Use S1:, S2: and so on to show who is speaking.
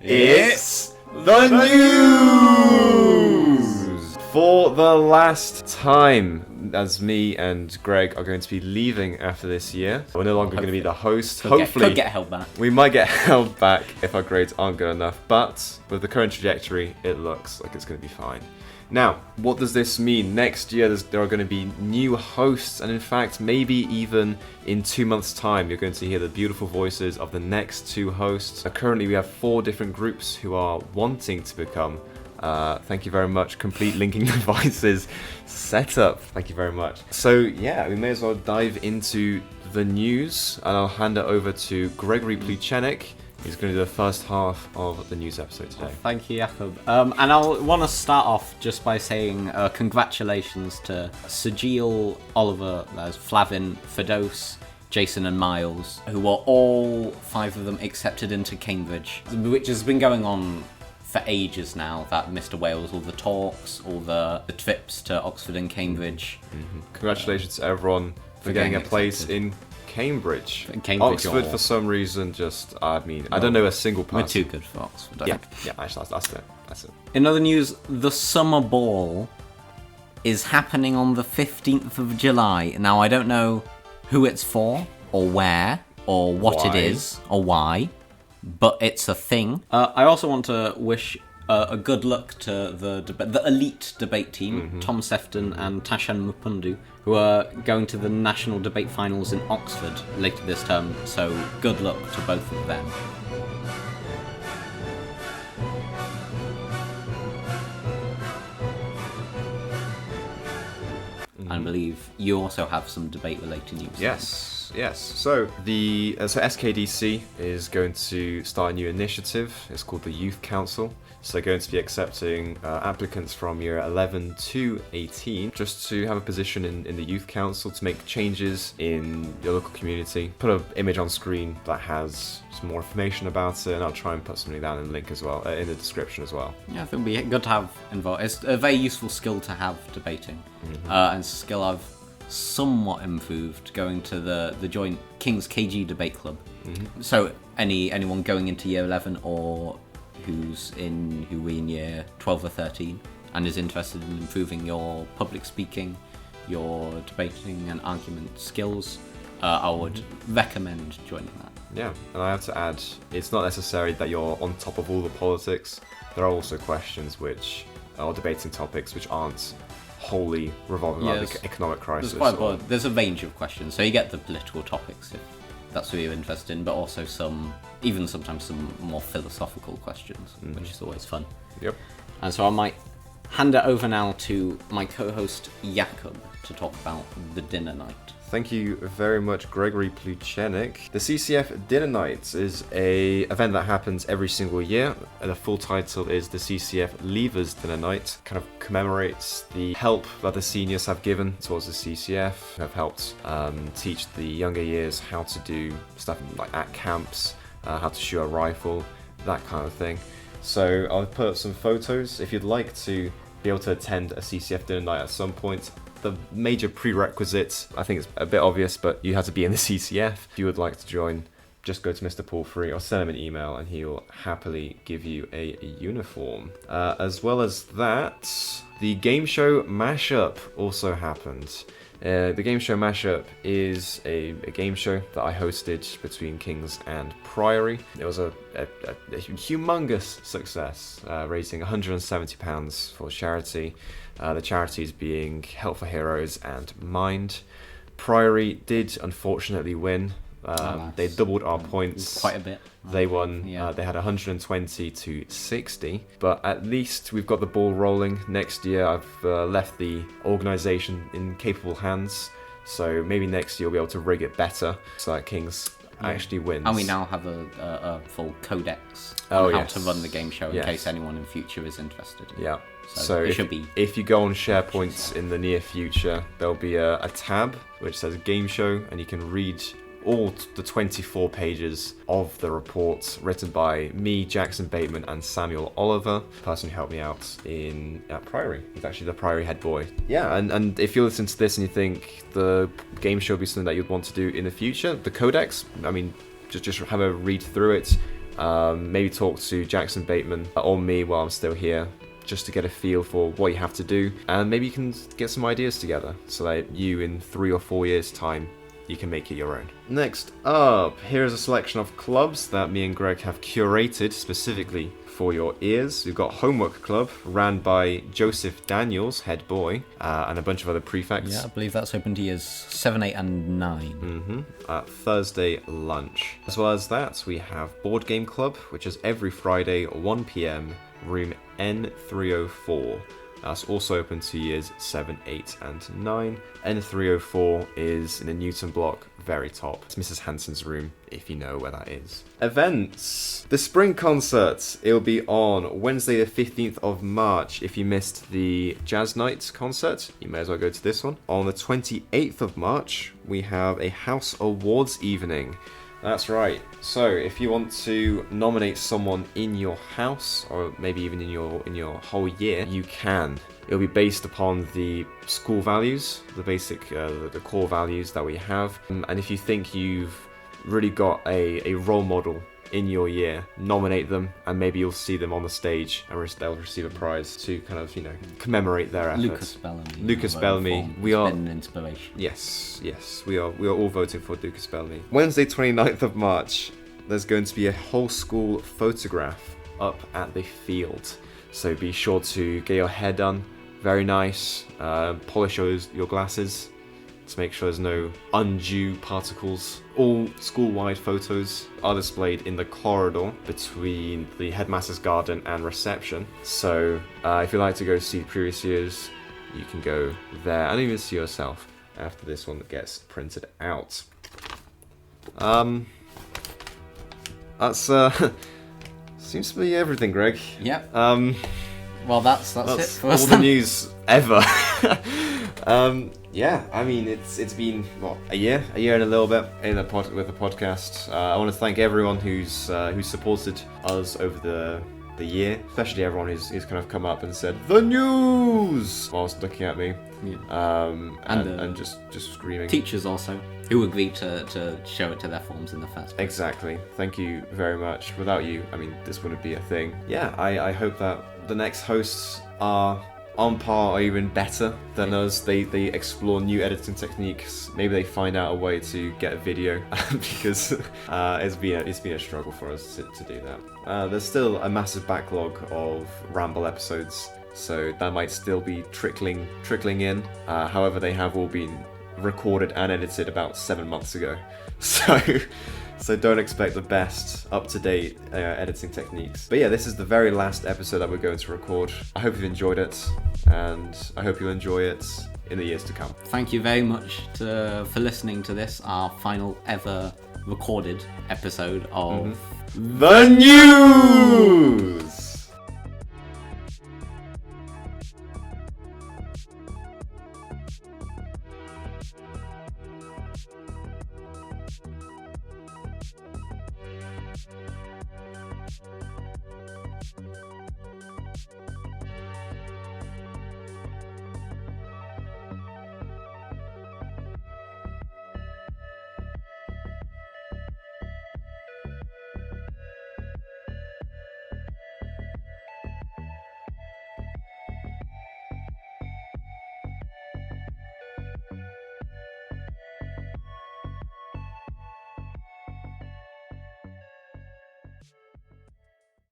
S1: It's the news! For the last time, as me and Greg are going to be leaving after this year, we're no longer going to be the host. Hopefully,
S2: could get held back.
S1: We might get held back if our grades aren't good enough, but with the current trajectory, it looks like it's going to be fine. Now, what does this mean? Next year, there are going to be new hosts, and in fact, maybe even in 2 months' time, you're going to hear the beautiful voices of the next two hosts. Currently, we have 4 different groups who are wanting to become, thank you very much, complete linking devices setup. Thank you very much. So yeah, we may as well dive into the news, and I'll hand it over to Gregory Pluchenik. He's going to do the first half of the news episode today.
S2: Thank you, Jakob. And I'll want to start off just by saying congratulations to Sajil, Oliver, there's Flavin, Fidos, Jason and Miles, who were all 5 of them accepted into Cambridge, which has been going on for ages now, that Mr. Wales, all the talks, all the trips to Oxford and Cambridge.
S1: Mm-hmm. Congratulations to everyone for getting a place in Cambridge. Oxford, for some reason, I don't know a single person.
S2: We're too good for Oxford.
S1: Yeah, actually, that's it.
S2: In other news, the Summer Ball is happening on the 15th of July. Now, I don't know who it's for, or where, or what it is, or why, but it's a thing. I also want to wish a good luck to the elite debate team, Tom Sefton and Tashan Mupundu, who are going to the national debate finals in Oxford later this term, so good luck to both of them. I believe you also have some debate-related news.
S1: Yes. So SKDC is going to start a new initiative. It's called the Youth Council. So they're going to be accepting applicants from year 11 to 18 just to have a position in the Youth Council to make changes in your local community. Put an image on screen that has some more information about it, and I'll try and put something down in the link as well, in the description as well.
S2: Yeah, I think it'd be good to have involved. It's a very useful skill to have debating, and skill I've somewhat improved going to the joint King's KG debate club. So anyone going into year 11 or who we in year 12 or 13 and is interested in improving your public speaking, your debating and argument skills, I would recommend joining that.
S1: Yeah, and I have to add, it's not necessary that you're on top of all the politics. There are also questions or debating topics which aren't wholly revolving around the economic crisis.
S2: There's a range of questions, so you get the political topics if that's what you're interested in, but also sometimes some more philosophical questions, which is always fun.
S1: Yep.
S2: And so I might hand it over now to my co-host Jakob to talk about the dinner night.
S1: Thank you very much, Gregory Pluchenik. The CCF Dinner Night is an event that happens every single year. The full title is the CCF Leavers Dinner Night. Kind of commemorates the help that the seniors have given towards the CCF, have helped teach the younger years how to do stuff like at camps, how to shoot a rifle, that kind of thing. So I'll put up some photos. If you'd like to be able to attend a CCF Dinner Night at some point, the major prerequisite, I think it's a bit obvious, but you have to be in the CCF. If you would like to join, just go to Mr. Paul Free or send him an email and he'll happily give you a uniform. As well as that, the game show Mashup also happened. The game show Mashup is a game show that I hosted between Kings and Priory. It was a humongous success, raising £170 for charity. The charities being Help for Heroes and Mind. Priory did unfortunately win. They doubled our points.
S2: Quite a bit.
S1: They won.
S2: Yeah.
S1: They had 120 to 60. But at least we've got the ball rolling. Next year, I've left the organisation in capable hands. So maybe next year we'll be able to rig it better so that Kings actually wins.
S2: And we now have a full codex on how to run the game show in case anyone in future is interested.
S1: Yeah.
S2: So
S1: if you go on SharePoint in the near future, there'll be a tab which says Game Show, and you can read all the 24 pages of the report written by me, Jackson Bateman, and Samuel Oliver, the person who helped me out at Priory. He's actually the Priory head boy. Yeah, and if you listen to this and you think the game show would be something that you'd want to do in the future, the Codex, I mean, just have a read through it. Maybe talk to Jackson Bateman or me while I'm still here, just to get a feel for what you have to do, and maybe you can get some ideas together so that you, in 3 or 4 years' time, you can make it your own. Next up, here is a selection of clubs that me and Greg have curated specifically for your ears. We've got Homework Club, ran by Joseph Daniels, head boy, and a bunch of other prefects.
S2: Yeah, I believe that's open to years 7, 8, and 9.
S1: At Thursday lunch. As well as that, we have Board Game Club, which is every Friday, 1 p.m, room N304. That's also open to years 7, 8, and 9. N304 is in the Newton block, very top. It's Mrs. Hansen's room, if you know where that is. Events. The spring concert. It'll be on Wednesday the 15th of March. If you missed the Jazz Night concert, you may as well go to this one. On the 28th of March, we have a House Awards evening. That's right. So if you want to nominate someone in your house, or maybe even in your whole year, you can. It'll be based upon the school values, the basic, the core values that we have. And if you think you've really got a role model in your year, nominate them, and maybe you'll see them on the stage, and they'll receive a prize to kind of, commemorate their efforts. Lucas Bellamy. We are
S2: been an inspiration.
S1: Yes, we are all voting for Lucas Bellamy. Wednesday, 29th of March, there's going to be a whole school photograph up at the field. So be sure to get your hair done, very nice. Polish your glasses to make sure there's no undue particles. All school-wide photos are displayed in the corridor between the headmaster's garden and reception. So if you'd like to go see previous years, you can go there and even see yourself after this one gets printed out. That's seems to be everything, Greg.
S2: Yep. Well, that's it for us
S1: all the news ever. Yeah, I mean, it's been what, a year and a little bit with the podcast. I want to thank everyone who's supported us over the year, especially everyone who's kind of come up and said the news whilst looking at me, and just screaming.
S2: Teachers also, who agreed to show it to their forms in the first place.
S1: Exactly. Thank you very much. Without you, I mean, this wouldn't be a thing. Yeah, I hope that the next hosts are on par or even better than us. They explore new editing techniques. Maybe they find out a way to get a video because it's been a struggle for us to do that. There's still a massive backlog of Ramble episodes, so that might still be trickling in. However, they have all been recorded and edited about 7 months ago, so don't expect the best up-to-date editing techniques. But yeah, this is the very last episode that we're going to record. I hope you've enjoyed it, and I hope you'll enjoy it in the years to come.
S2: Thank you very much for listening to this, our final ever recorded episode of
S1: The News!